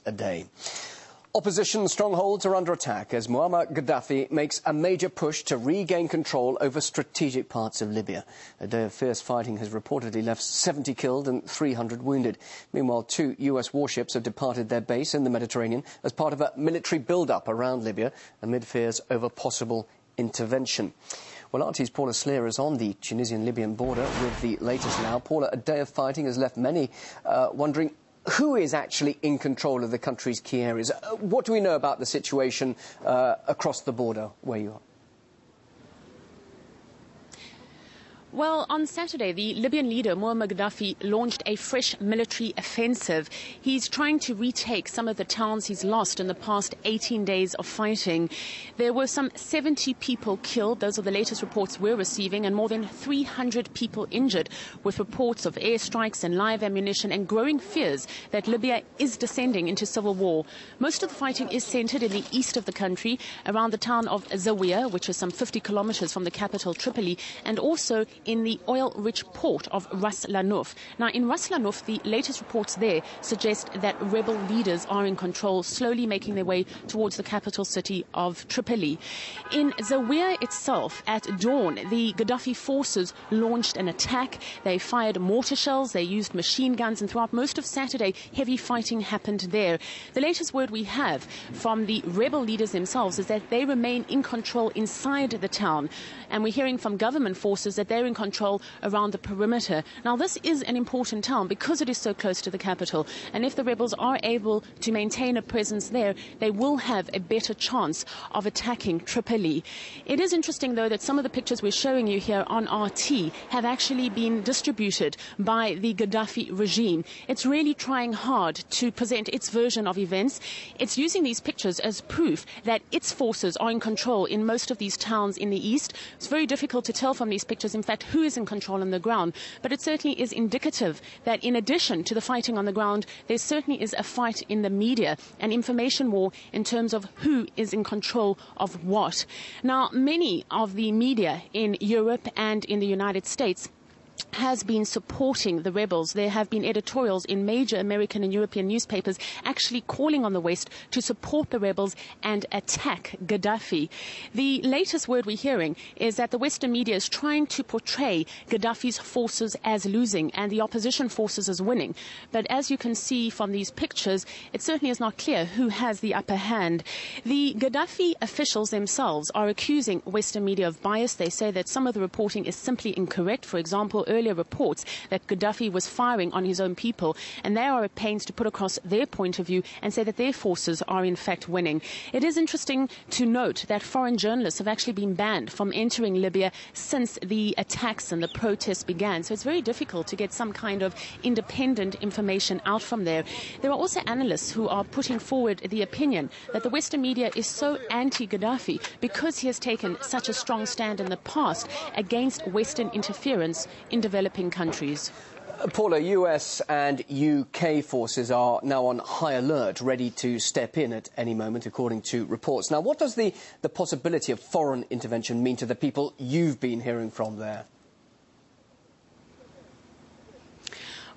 a day. Opposition strongholds are under attack as Muammar Gaddafi makes a major push to regain control over strategic parts of Libya. A day of fierce fighting has reportedly left 70 killed and 300 wounded. Meanwhile, 2 US warships have departed their base in the Mediterranean as part of a military build-up around Libya amid fears over possible intervention. Well, RT's Paula Sleer is on the Tunisian-Libyan border with the latest now. Paula, a day of fighting has left many wondering who is actually in control of the country's key areas. What do we know about the situation across the border where you are? Well, on Saturday, the Libyan leader, Muammar Gaddafi, launched a fresh military offensive. He's trying to retake some of the towns he's lost in the past 18 days of fighting. There were some 70 people killed. Those are the latest reports we're receiving, and more than 300 people injured, with reports of airstrikes and live ammunition and growing fears that Libya is descending into civil war. Most of the fighting is centered in the east of the country, around the town of Zawiyah, which is some 50 kilometers from the capital, Tripoli, and also in the oil-rich port of Ras Lanuf. Now, in Ras Lanuf, the latest reports there suggest that rebel leaders are in control, slowly making their way towards the capital city of Tripoli. In Zawiyah itself, at dawn, the Gaddafi forces launched an attack. They fired mortar shells, they used machine guns, and throughout most of Saturday, heavy fighting happened there. The latest word we have from the rebel leaders themselves is that they remain in control inside the town. And we're hearing from government forces that they're in control around the perimeter. Now, this is an important town because it is so close to the capital. And if the rebels are able to maintain a presence there, they will have a better chance of attacking Tripoli. It is interesting, though, that some of the pictures we're showing you here on RT have actually been distributed by the Gaddafi regime. It's really trying hard to present its version of events. It's using these pictures as proof that its forces are in control in most of these towns in the east. It's very difficult to tell from these pictures, in fact, who is in control on the ground. But it certainly is indicative that in addition to the fighting on the ground, there certainly is a fight in the media, an information war in terms of who is in control of what. Now, many of the media in Europe and in the United States has been supporting the rebels. There have been editorials in major American and European newspapers actually calling on the West to support the rebels and attack Gaddafi. The latest word we're hearing is that the Western media is trying to portray Gaddafi's forces as losing and the opposition forces as winning. But as you can see from these pictures, it certainly is not clear who has the upper hand. The Gaddafi officials themselves are accusing Western media of bias. They say that some of the reporting is simply incorrect. For example, earlier reports that Gaddafi was firing on his own people, and they are at pains to put across their point of view and say that their forces are in fact winning. It is interesting to note that foreign journalists have actually been banned from entering Libya since the attacks and the protests began. So it's very difficult to get some kind of independent information out from there. There are also analysts who are putting forward the opinion that the Western media is so anti-Gaddafi because he has taken such a strong stand in the past against Western interference in developing countries. Paula, US and UK forces are now on high alert, ready to step in at any moment, according to reports. Now, what does the possibility of foreign intervention mean to the people you've been hearing from there?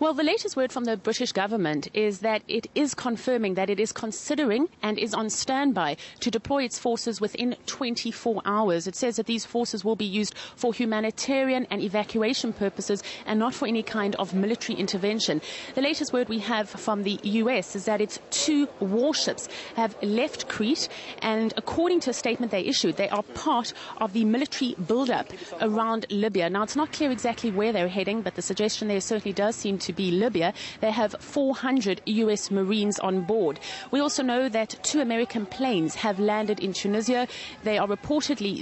Well, the latest word from the British government is that it is confirming that it is considering and is on standby to deploy its forces within 24 hours. It says that these forces will be used for humanitarian and evacuation purposes and not for any kind of military intervention. The latest word we have from the US is that its 2 warships have left Crete, and according to a statement they issued, they are part of the military build-up around Libya. Now, it's not clear exactly where they're heading, but the suggestion there certainly does seem to be Libya. They have 400 US Marines on board. We also know that 2 American planes have landed in Tunisia. They are reportedly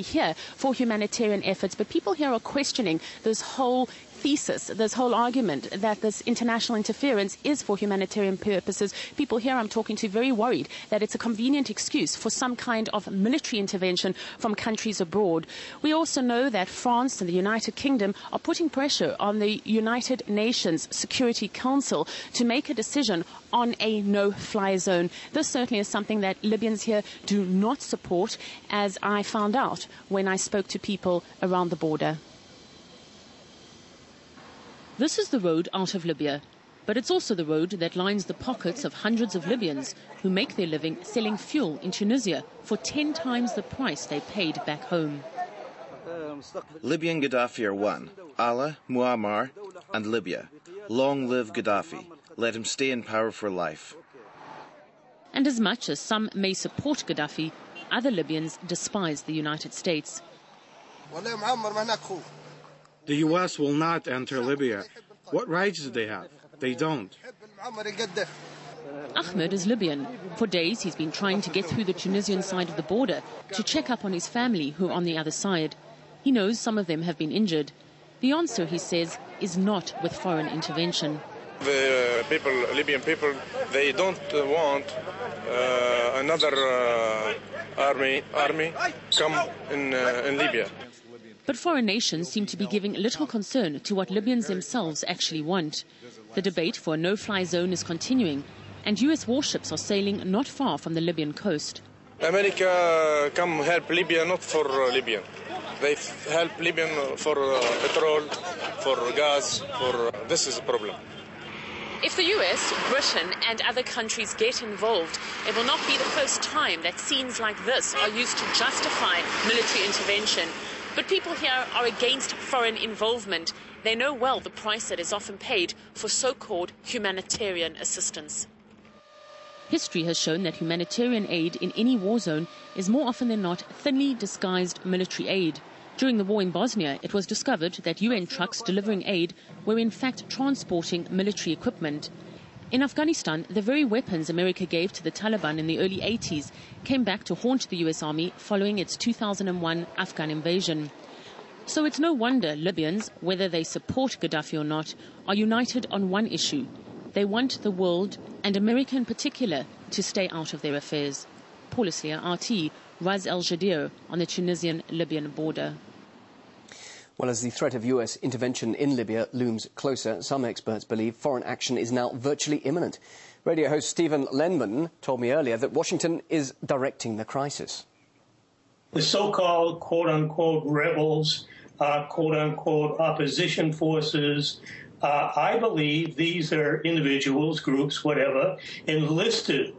here for humanitarian efforts, but people here are questioning this whole thesis, this whole argument that this international interference is for humanitarian purposes. People here I'm talking to very worried that it's a convenient excuse for some kind of military intervention from countries abroad. We also know that France and the United Kingdom are putting pressure on the United Nations Security Council to make a decision on a no-fly zone. This certainly is something that Libyans here do not support, as I found out when I spoke to people around the border. This is the road out of Libya. But it's also the road that lines the pockets of hundreds of Libyans who make their living selling fuel in Tunisia for 10 times the price they paid back home. Libyan Gaddafi are one. Allah, Muammar and Libya. Long live Gaddafi. Let him stay in power for life. And as much as some may support Gaddafi, other Libyans despise the United States. The U.S. will not enter Libya. What rights do they have? They don't. Ahmed is Libyan. For days he's been trying to get through the Tunisian side of the border to check up on his family who are on the other side. He knows some of them have been injured. The answer, he says, is not with foreign intervention. The people, Libyan people, they don't want another army come in Libya. But foreign nations seem to be giving little concern to what Libyans themselves actually want. The debate for a no-fly zone is continuing, and US warships are sailing not far from the Libyan coast. America come help Libya, not for Libyan. They help Libyan for petrol, for gas, for this is a problem. If the US, Britain and other countries get involved, it will not be the first time that scenes like this are used to justify military intervention. But people here are against foreign involvement. They know well the price that is often paid for so-called humanitarian assistance. History has shown that humanitarian aid in any war zone is more often than not thinly disguised military aid. During the war in Bosnia, it was discovered that UN trucks delivering aid were in fact transporting military equipment. In Afghanistan, the very weapons America gave to the Taliban in the early 80s came back to haunt the US Army following its 2001 Afghan invasion. So it's no wonder Libyans, whether they support Gaddafi or not, are united on one issue. They want the world, and America in particular, to stay out of their affairs. Paul Islia, RT, Raz El Jadir on the Tunisian-Libyan border. Well, as the threat of US intervention in Libya looms closer, some experts believe foreign action is now virtually imminent. Radio host Stephen Lenman told me earlier that Washington is directing the crisis. The so-called quote-unquote rebels, quote-unquote opposition forces, I believe these are individuals, groups, whatever, enlisted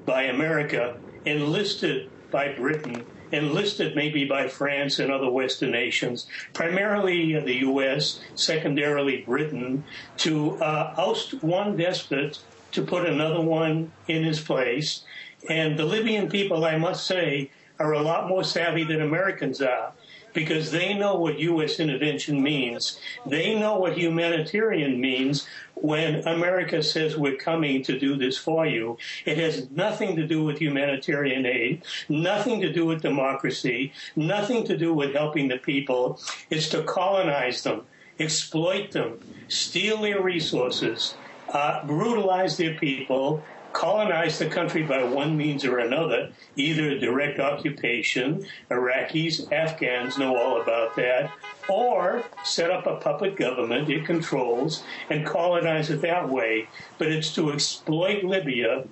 by America, enlisted by Britain, enlisted maybe by France and other Western nations, primarily the U.S., secondarily Britain, to oust one despot to put another one in his place. And the Libyan people, I must say, are a lot more savvy than Americans are, because they know what U.S. intervention means. They know what humanitarian means when America says we're coming to do this for you. It has nothing to do with humanitarian aid, nothing to do with democracy, nothing to do with helping the people. It's to colonize them, exploit them, steal their resources, brutalize their people, colonize the country by one means or another, either direct occupation, Iraqis, Afghans know all about that, or set up a puppet government it controls and colonize it that way. But it's to exploit Libya